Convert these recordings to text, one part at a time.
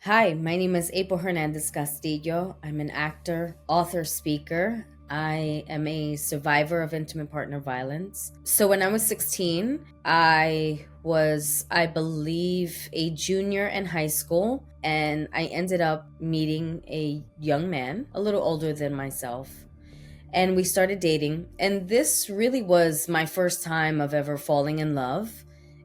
Hi, my name is April Hernandez Castillo. I'm an actor, author, speaker. I am a survivor of intimate partner violence. So when I was 16, I believe, a junior in high school, and I ended up meeting a young man, a little older than myself. And we started dating. And this really was my first time of ever falling in love.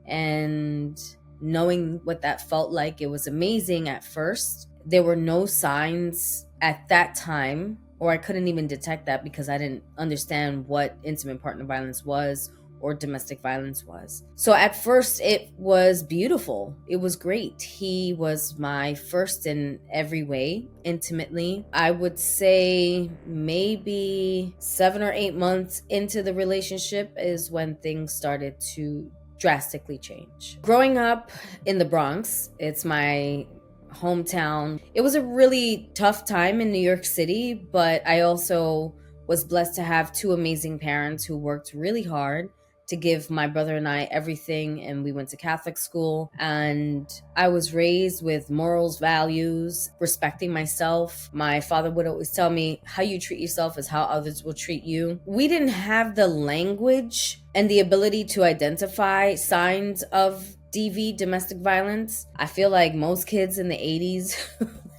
And knowing what that felt like, it was amazing at first. There were no signs at that time, or I couldn't even detect that because I didn't understand what intimate partner violence was or domestic violence was. So at first, it was beautiful. It was great. He was my first in every way, intimately. I would say maybe 7 or 8 months into the relationship is when things started to drastically change. Growing up in the Bronx, it's my hometown. It was a really tough time in New York City, but I also was blessed to have two amazing parents who worked really hard to give my brother and I everything. And we went to Catholic school, and I was raised with morals, values, respecting myself. My father would always tell me, how you treat yourself is how others will treat you. We didn't have the language and the ability to identify signs of DV, domestic violence. I feel like most kids in the 80s,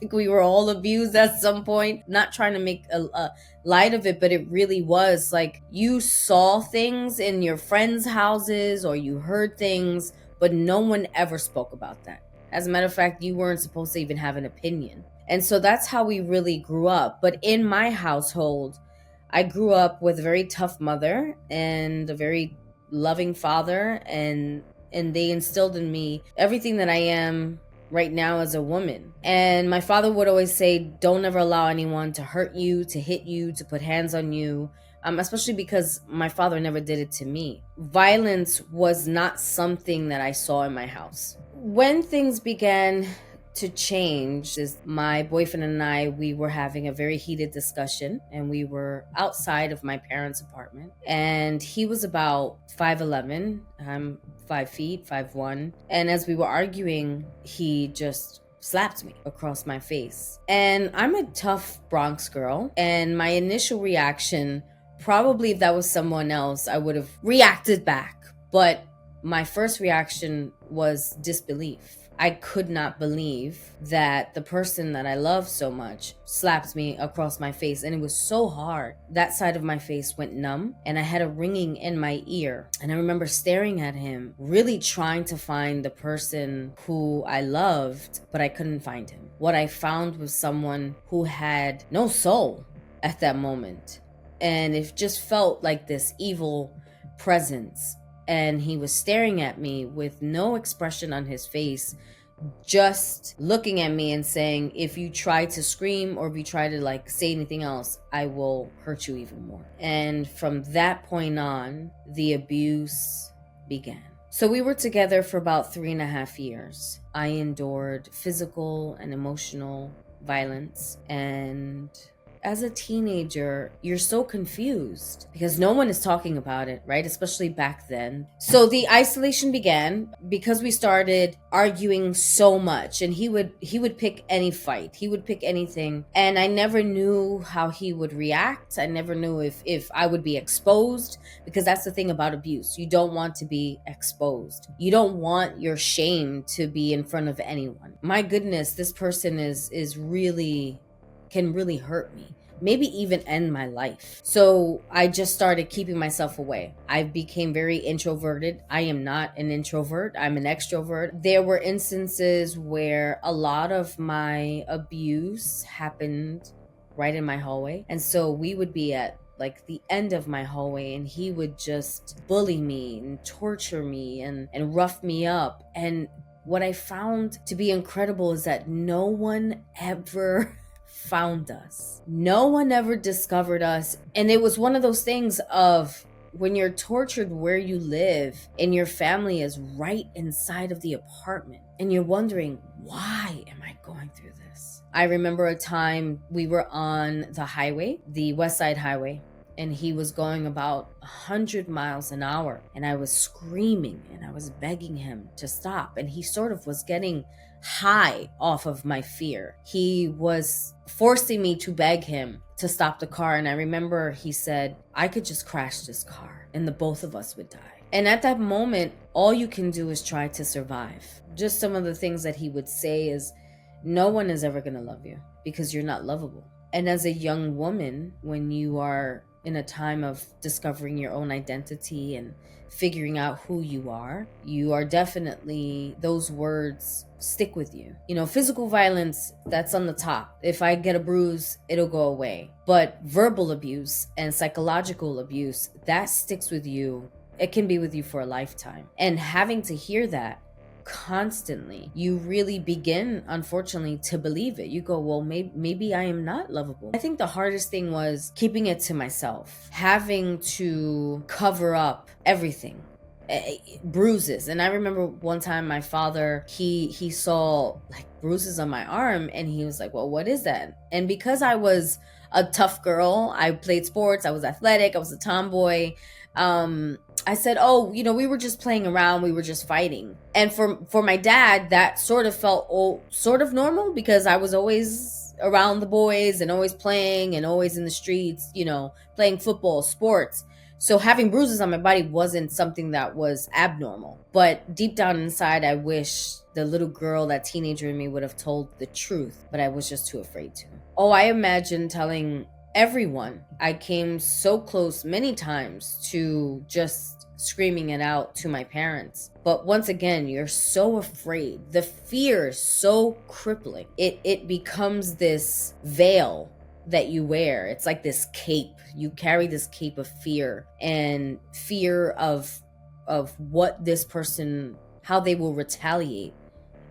like we were all abused at some point. Not trying to make a light of it, but it really was like you saw things in your friends' houses or you heard things, but no one ever spoke about that. As a matter of fact, you weren't supposed to even have an opinion. And so that's how we really grew up. But in my household, I grew up with a very tough mother and a very loving father, and they instilled in me everything that I am right now as a woman. And my father would always say, don't ever allow anyone to hurt you, to hit you, to put hands on you. Especially because my father never did it to me. Violence was not something that I saw in my house. When things began to change is my boyfriend and we were having a very heated discussion, and we were outside of my parents' apartment, and he was about 5'11". I'm 5 feet 5'1", and as we were arguing, he just slapped me across my face. And I'm a tough Bronx girl, and my initial reaction, probably if that was someone else, I would have reacted back, but my first reaction was disbelief. I could not believe that the person that I love so much slapped me across my face, and it was so hard. That side of my face went numb, and I had a ringing in my ear. And I remember staring at him, really trying to find the person who I loved, but I couldn't find him. What I found was someone who had no soul at that moment, and it just felt like this evil presence. And he was staring at me with no expression on his face, just looking at me and saying, if you try to scream or if you try to say anything else, I will hurt you even more. And from that point on, the abuse began. So we were together for about 3.5 years. I endured physical and emotional violence, and as a teenager, you're so confused because no one is talking about it, right? Especially back then. So the isolation began because we started arguing so much, and he would pick any fight. He would pick anything, and I never knew how he would react. I never knew if I would be exposed, because that's the thing about abuse. You don't want to be exposed. You don't want your shame to be in front of anyone. My goodness, this person is really can really hurt me, maybe even end my life. So I just started keeping myself away. I became very introverted. I am not an introvert, I'm an extrovert. There were instances where a lot of my abuse happened right in my hallway. And so we would be at the end of my hallway, and he would just bully me and torture me and rough me up. And what I found to be incredible is that no one ever found us. No one ever discovered us. And it was one of those things of when you're tortured where you live and your family is right inside of the apartment, and you're wondering, why am I going through this? I remember a time we were on the highway, the West Side Highway, and he was going about 100 miles an hour, and I was screaming and I was begging him to stop, and he sort of was getting high off of my fear. He was forcing me to beg him to stop the car. And I remember he said, I could just crash this car and the both of us would die. And at that moment, all you can do is try to survive. Just some of the things that he would say is, no one is ever going to love you because you're not lovable. And as a young woman, when you are in a time of discovering your own identity and figuring out who you are definitely, those words stick with you. You know, physical violence, that's on the top. If I get a bruise, it'll go away. But verbal abuse and psychological abuse, that sticks with you. It can be with you for a lifetime. And having to hear that constantly, you really begin, unfortunately, to believe it. You go, well, maybe I am not lovable. I think the hardest thing was keeping it to myself, having to cover up everything. Bruises. And I remember one time my father, he saw like bruises on my arm and he was like, well, what is that? And because I was a tough girl, I played sports, I was athletic, I was a tomboy, I said, oh, you know, we were just playing around, we were just fighting. And for my dad, that sort of felt sort of normal because I was always around the boys and always playing and always in the streets, you know, playing football, sports. So having bruises on my body wasn't something that was abnormal. But deep down inside, I wish the little girl, that teenager in me, would have told the truth, but I was just too afraid to. Oh, I imagine telling everyone. I came so close many times to just screaming it out to my parents. But once again, you're so afraid. The fear is so crippling. It becomes this veil that you wear. It's like this cape. You carry this cape of fear, and fear of what this person, how they will retaliate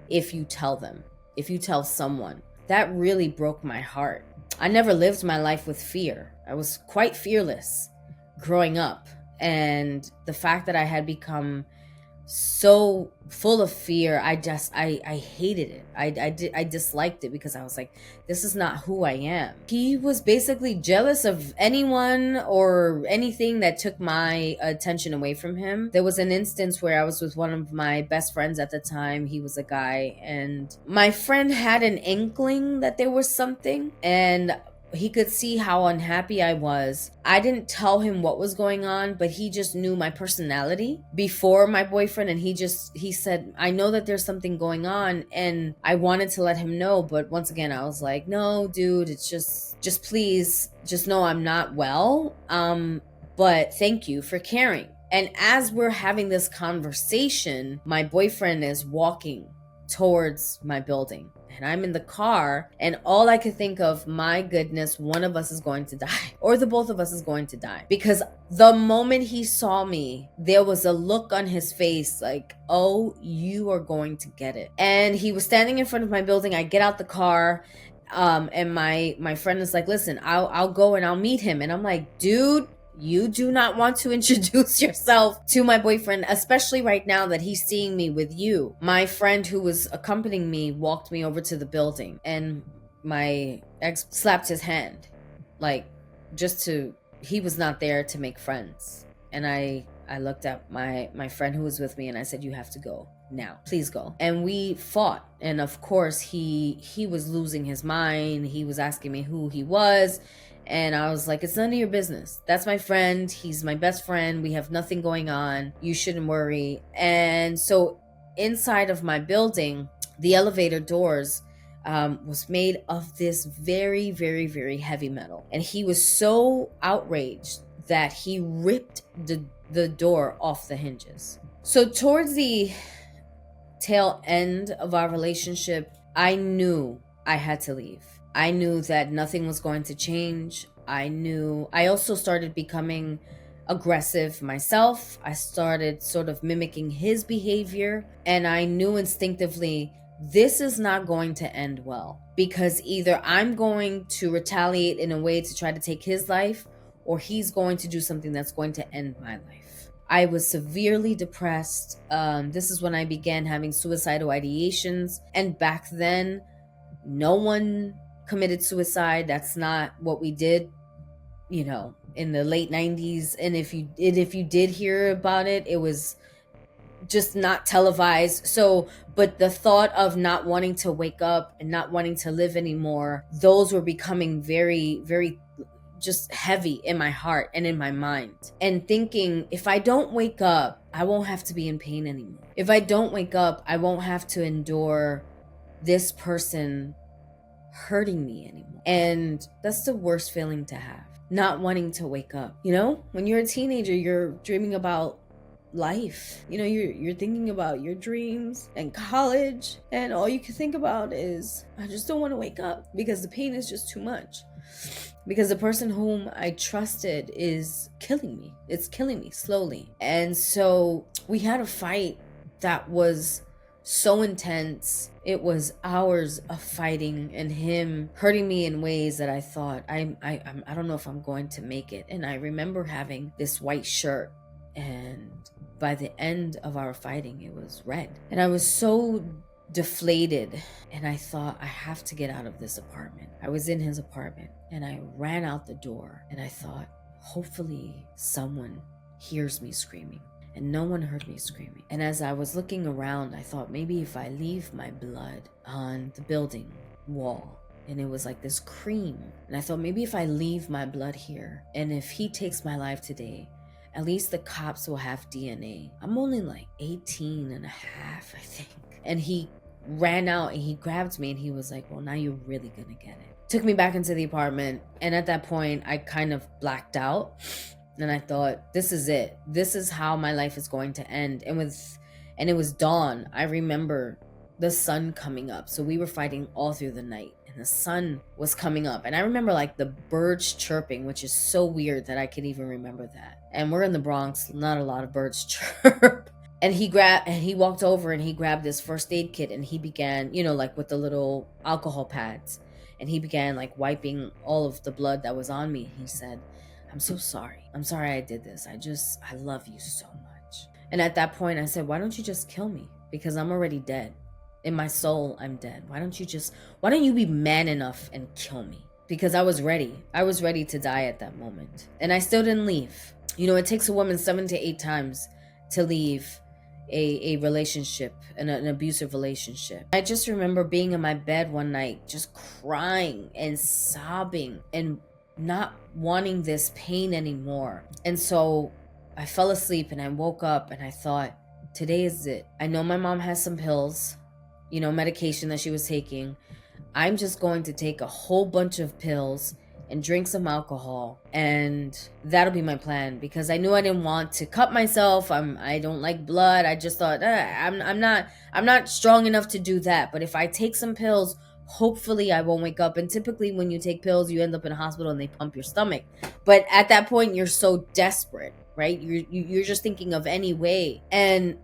if you tell them, if you tell someone. That really broke my heart. I never lived my life with fear. I was quite fearless growing up. And the fact that I had become so full of fear, I hated it. I disliked it because I was like, this is not who I am. He was basically jealous of anyone or anything that took my attention away from him. There was an instance where I was with one of my best friends at the time. He was a guy, and my friend had an inkling that there was something, and he could see how unhappy I was. I didn't tell him what was going on, but he just knew my personality before my boyfriend. And he said, I know that there's something going on. And I wanted to let him know. But once again, I was like, no, dude, it's just please, just know I'm not well. But thank you for caring. And as we're having this conversation, my boyfriend is walking towards my building. And I'm in the car, and all I could think of, my goodness, one of us is going to die, or the both of us is going to die. Because the moment he saw me, there was a look on his face like, oh, you are going to get it. And he was standing in front of my building. I get out the car, and my friend is like, listen, I'll go and I'll meet him. And I'm like, dude, you do not want to introduce yourself to my boyfriend, especially right now that he's seeing me with you. My friend who was accompanying me walked me over to the building, and my ex slapped his hand, like, he was not there to make friends. And I looked at my friend who was with me, and I said, you have to go now, please go. And we fought. And of course he was losing his mind. He was asking me who he was. And I was like, it's none of your business. That's my friend. He's my best friend. We have nothing going on. You shouldn't worry. And so inside of my building, the elevator doors was made of this very, very, very heavy metal. And he was so outraged that he ripped the door off the hinges. So towards the tail end of our relationship, I knew I had to leave. I knew that nothing was going to change. I also started becoming aggressive myself. I started sort of mimicking his behavior. And I knew instinctively, this is not going to end well. Because either I'm going to retaliate in a way to try to take his life, or he's going to do something that's going to end my life. I was severely depressed. This is when I began having suicidal ideations. And back then, no one committed suicide. That's not what we did, you know, in the late 90s. And if you did hear about it, it was just not televised. So, but the thought of not wanting to wake up and not wanting to live anymore, those were becoming very, very just heavy in my heart and in my mind. And thinking, if I don't wake up, I won't have to be in pain anymore. If I don't wake up, I won't have to endure this person hurting me anymore. And that's the worst feeling to have, not wanting to wake up. You know, when you're a teenager, you're dreaming about life. You know, you're thinking about your dreams and college, and all you can think about is, I just don't want to wake up because the pain is just too much. Because the person whom I trusted is killing me. It's killing me slowly. And so we had a fight that was so intense. It was hours of fighting and him hurting me in ways that I thought, I don't know if I'm going to make it. And I remember having this white shirt, and by the end of our fighting, it was red. And I was so deflated, and I thought, I have to get out of this apartment. I was in his apartment, and I ran out the door, and I thought, hopefully someone hears me screaming. And no one heard me screaming. And as I was looking around, I thought, maybe if I leave my blood on the building wall, and it was like this cream, and I thought, maybe if I leave my blood here, and if he takes my life today, at least the cops will have DNA. I'm only like 18 and a half, I think. And he ran out and he grabbed me and he was like, well, now you're really gonna get it. Took me back into the apartment. And at that point, I kind of blacked out. And I thought, this is it. This is how my life is going to end. And it was dawn. I remember the sun coming up. So we were fighting all through the night. And the sun was coming up. And I remember like the birds chirping, which is so weird that I could even remember that. And we're in the Bronx. Not a lot of birds chirp. And he walked over and he grabbed this first aid kit and he began, you know, like with the little alcohol pads. And he began like wiping all of the blood that was on me. He said, I'm so sorry. I'm sorry I did this. I love you so much. And at that point I said, why don't you just kill me? Because I'm already dead. In my soul, I'm dead. Why don't you be man enough and kill me? Because I was ready. I was ready to die at that moment. And I still didn't leave. You know, it takes a woman 7 to 8 times to leave a relationship, an abusive relationship. I just remember being in my bed one night, just crying and sobbing and not wanting this pain anymore. And so I fell asleep and I woke up and I thought, today is it. I know my mom has some pills, you know, medication that she was taking. I'm just going to take a whole bunch of pills and drink some alcohol, and that'll be my plan, because I knew I didn't want to cut myself. I don't like blood. I just thought, I'm not strong enough to do that. But if I take some pills, hopefully I won't wake up. And typically when you take pills, you end up in a hospital and they pump your stomach. But at that point, you're so desperate, right? You're just thinking of any way. And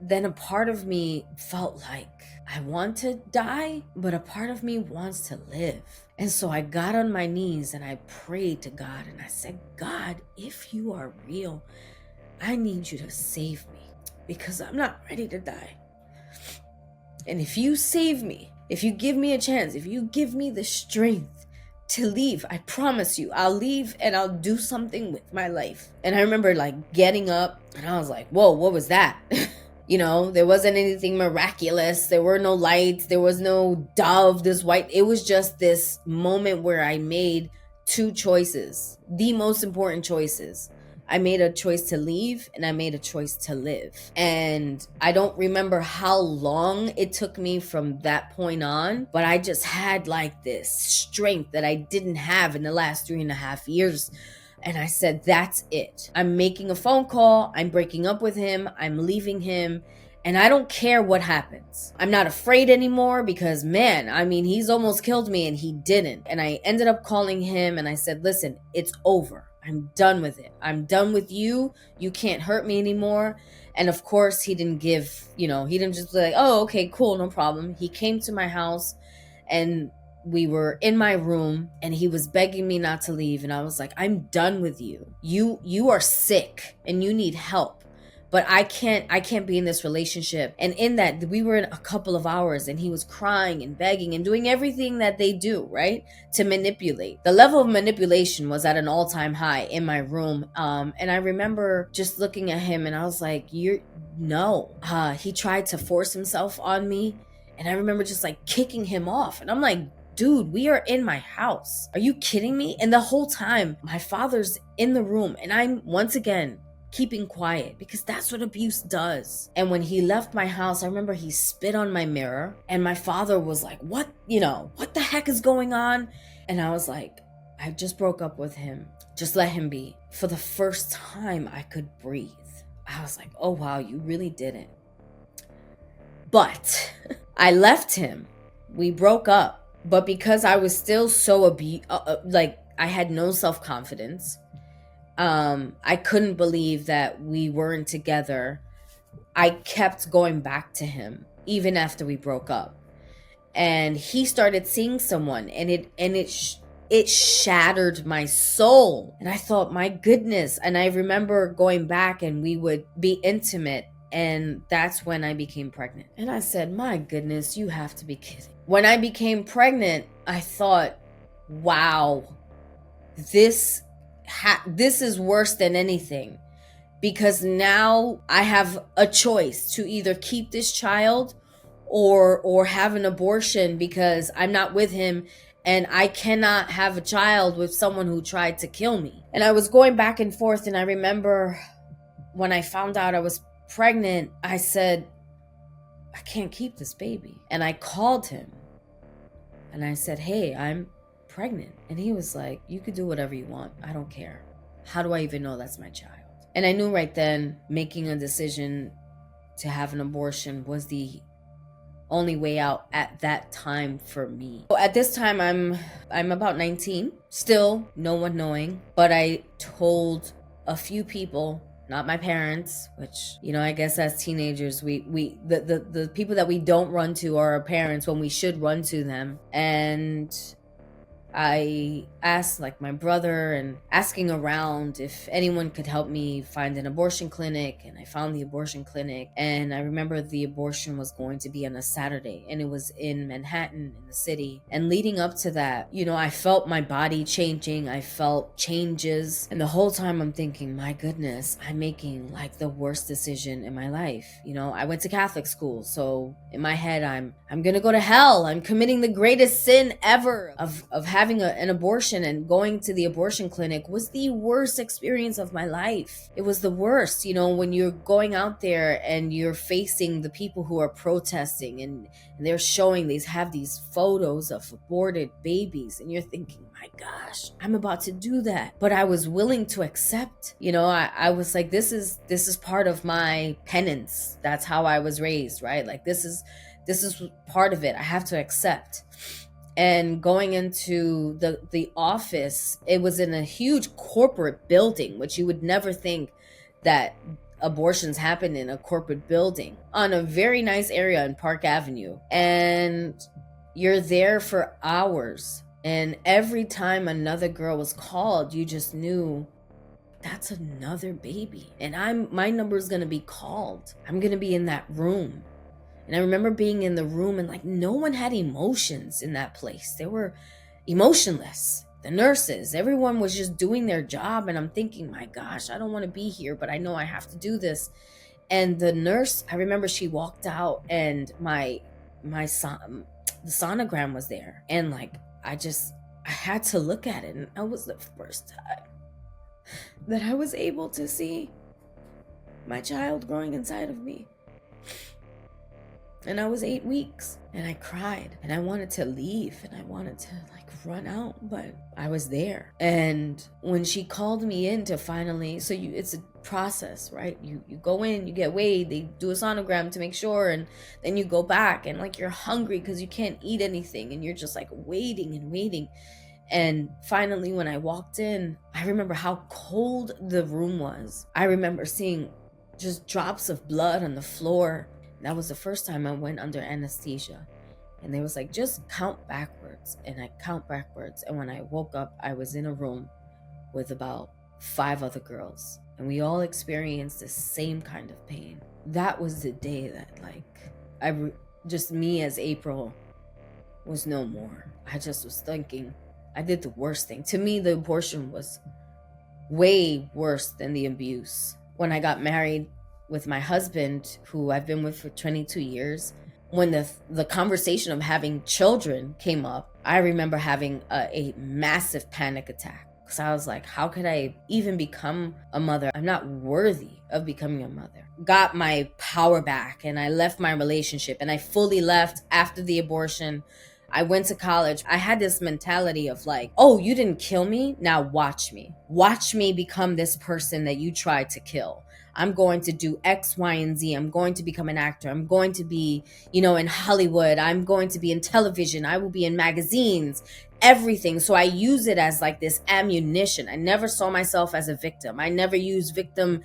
then a part of me felt like I want to die, but a part of me wants to live. And so I got on my knees and I prayed to God and I said, God, if you are real, I need you to save me, because I'm not ready to die. And if you save me, if you give me a chance, if you give me the strength to leave, I promise you, I'll leave and I'll do something with my life. And I remember like getting up and I was like, whoa, what was that? You know, there wasn't anything miraculous. There were no lights. There was no dove, this white. It was just this moment where I made 2 choices, the most important choices. I made a choice to leave and I made a choice to live. And I don't remember how long it took me from that point on, but I just had like this strength that I didn't have in the last 3.5 years. And I said, that's it. I'm making a phone call. I'm breaking up with him. I'm leaving him. And I don't care what happens. I'm not afraid anymore because, man, I mean, he's almost killed me and he didn't. And I ended up calling him and I said, listen, it's over. I'm done with it. I'm done with you. You can't hurt me anymore. And of course, he didn't give, you know, he didn't just be like, oh, okay, cool, no problem. He came to my house and we were in my room and he was begging me not to leave. And I was like, I'm done with you. You are sick and you need help. but I can't be in this relationship. And in that, we were in a couple of hours and he was crying and begging and doing everything that they do, right, to manipulate. The level of manipulation was at an all-time high in my room. And I remember just looking at him and I was like, you're no. He tried to force himself on me, and I remember just like kicking him off, and I'm like, dude, we are in my house. Are you kidding me? And the whole time, my father's in the room, and I'm once again keeping quiet because that's what abuse does. And when he left my house, I remember he spit on my mirror, and my father was like, what the heck is going on? And I was like, I just broke up with him. Just let him be. For the first time I could breathe. I was like, oh wow, you really didn't. But I left him. We broke up. But because I was still so I had no self-confidence. I couldn't believe that we weren't together. I kept going back to him even after we broke up. And he started seeing someone, and it shattered my soul. And I thought, my goodness. And I remember going back and we would be intimate. And that's when I became pregnant. And I said, my goodness, you have to be kidding. When I became pregnant, I thought, wow, this is worse than anything. Because now I have a choice to either keep this child or have an abortion, because I'm not with him. And I cannot have a child with someone who tried to kill me. And I was going back and forth. And I remember when I found out I was pregnant, I said, I can't keep this baby. And I called him and I said, hey, I'm pregnant. And he was like, you could do whatever you want. I don't care. How do I even know that's my child? And I knew right then making a decision to have an abortion was the only way out at that time for me. At this time, I'm about 19, still no one knowing, but I told a few people, not my parents, which, I guess as teenagers, the people that we don't run to are our parents when we should run to them. And I asked like my brother and asking around if anyone could help me find an abortion clinic, and I found the abortion clinic. And I remember the abortion was going to be on a Saturday, and it was in Manhattan in the city. And leading up to that, I felt my body changing. I felt changes, and the whole time I'm thinking, my goodness, I'm making like the worst decision in my life. I went to Catholic school, so in my head I'm gonna go to hell. I'm committing the greatest sin ever of having an abortion. And going to the abortion clinic was the worst experience of my life. It was the worst, when you're going out there and you're facing the people who are protesting, and they're showing these photos of aborted babies, and you're thinking, my gosh, I'm about to do that. But I was willing to accept. I was like, this is part of my penance. That's how I was raised, right? Like this is part of it. I have to accept. And going into the office, it was in a huge corporate building, which you would never think that abortions happen in a corporate building, on a very nice area in Park Avenue. And you're there for hours. And every time another girl was called, you just knew that's another baby. And my number is going to be called. I'm going to be in that room. And I remember being in the room, and like no one had emotions in that place. They were emotionless. The nurses, everyone was just doing their job. And I'm thinking, my gosh, I don't want to be here, but I know I have to do this. And the nurse, I remember she walked out, and the sonogram was there. And like, I had to look at it. And that was the first time that I was able to see my child growing inside of me. And I was 8 weeks, and I cried, and I wanted to leave, and I wanted to like run out, but I was there. And when she called me in to finally, it's a process, right? You go in, you get weighed, they do a sonogram to make sure, and then you go back, and like you're hungry because you can't eat anything, and you're just like waiting and waiting. And finally, when I walked in, I remember how cold the room was. I remember seeing just drops of blood on the floor. That was the first time I went under anesthesia. And they was like, just count backwards. And I count backwards. And when I woke up, I was in a room with about 5 other girls. and we all experienced the same kind of pain. That was the day that, just me as April was no more. I just was thinking, I did the worst thing. To me, the abortion was way worse than the abuse. When I got married with my husband, who I've been with for 22 years, when the conversation of having children came up, I remember having a massive panic attack. Because I was like, how could I even become a mother? I'm not worthy of becoming a mother. Got my power back, and I left my relationship, and I fully left after the abortion. I went to college. I had this mentality of like, oh, you didn't kill me? Now watch me. Watch me become this person that you tried to kill. I'm going to do X, Y, and Z. I'm going to become an actor. I'm going to be, in Hollywood. I'm going to be in television. I will be in magazines, everything. So I use it as like this ammunition. I never saw myself as a victim. I never used victim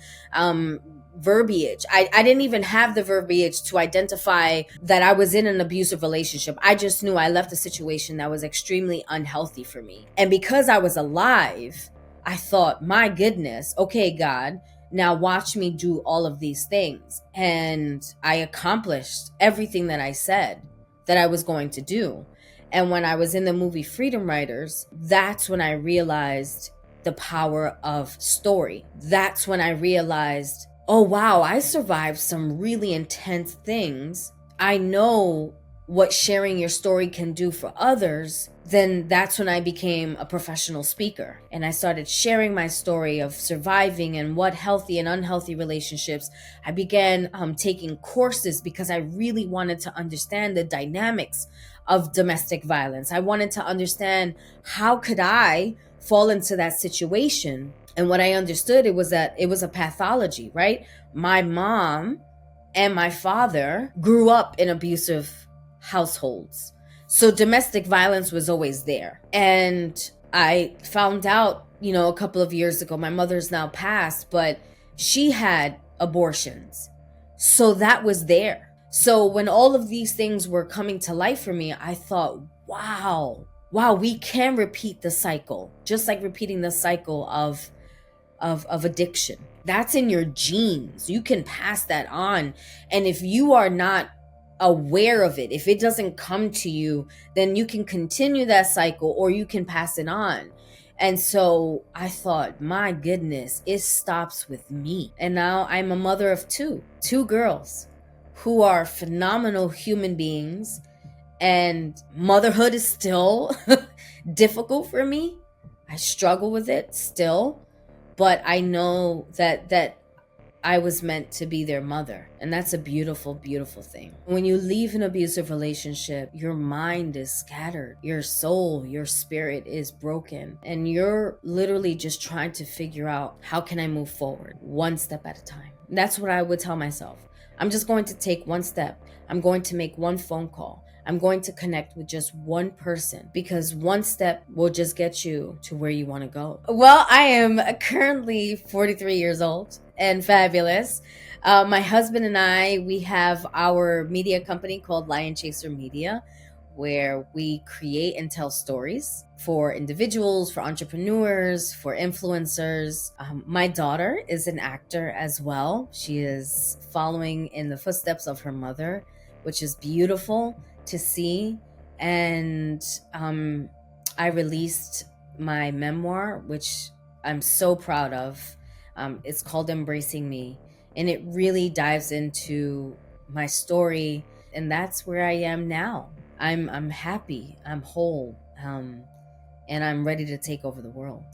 verbiage. I didn't even have the verbiage to identify that I was in an abusive relationship. I just knew I left a situation that was extremely unhealthy for me. And because I was alive, I thought, my goodness, okay, God, now watch me do all of these things. And I accomplished everything that I said that I was going to do. And when I was in the movie Freedom Writers, that's when I realized the power of story. That's when I realized, oh wow, I survived some really intense things. I know what sharing your story can do for others. Then that's when I became a professional speaker. And I started sharing my story of surviving and what healthy and unhealthy relationships. I began taking courses because I really wanted to understand the dynamics of domestic violence. I wanted to understand, how could I fall into that situation? And what I understood, it was that it was a pathology, right? My mom and my father grew up in abusive households. So domestic violence was always there. And I found out, a couple of years ago, my mother's now passed, but she had abortions. So that was there. So when all of these things were coming to life for me, I thought, wow, we can repeat the cycle, just like repeating the cycle of addiction. That's in your genes. You can pass that on. And if you are not aware of it, if it doesn't come to you, then you can continue that cycle or you can pass it on. And so I thought, my goodness, it stops with me. And now I'm a mother of two girls who are phenomenal human beings. And motherhood is still difficult for me. I struggle with it still. But I know that I was meant to be their mother. And that's a beautiful, beautiful thing. When you leave an abusive relationship, your mind is scattered. Your soul, your spirit is broken. And you're literally just trying to figure out, how can I move forward? One step at a time. That's what I would tell myself. I'm just going to take one step. I'm going to make one phone call. I'm going to connect with just one person, because one step will just get you to where you want to go. Well, I am currently 43 years old and fabulous. My husband and I, we have our media company called Lion Chaser Media, where we create and tell stories for individuals, for entrepreneurs, for influencers. My daughter is an actor as well. She is following in the footsteps of her mother, which is beautiful to see. And I released my memoir, which I'm so proud of. It's called Embracing Me, and it really dives into my story, and that's where I am now. I'm happy, I'm whole, and I'm ready to take over the world.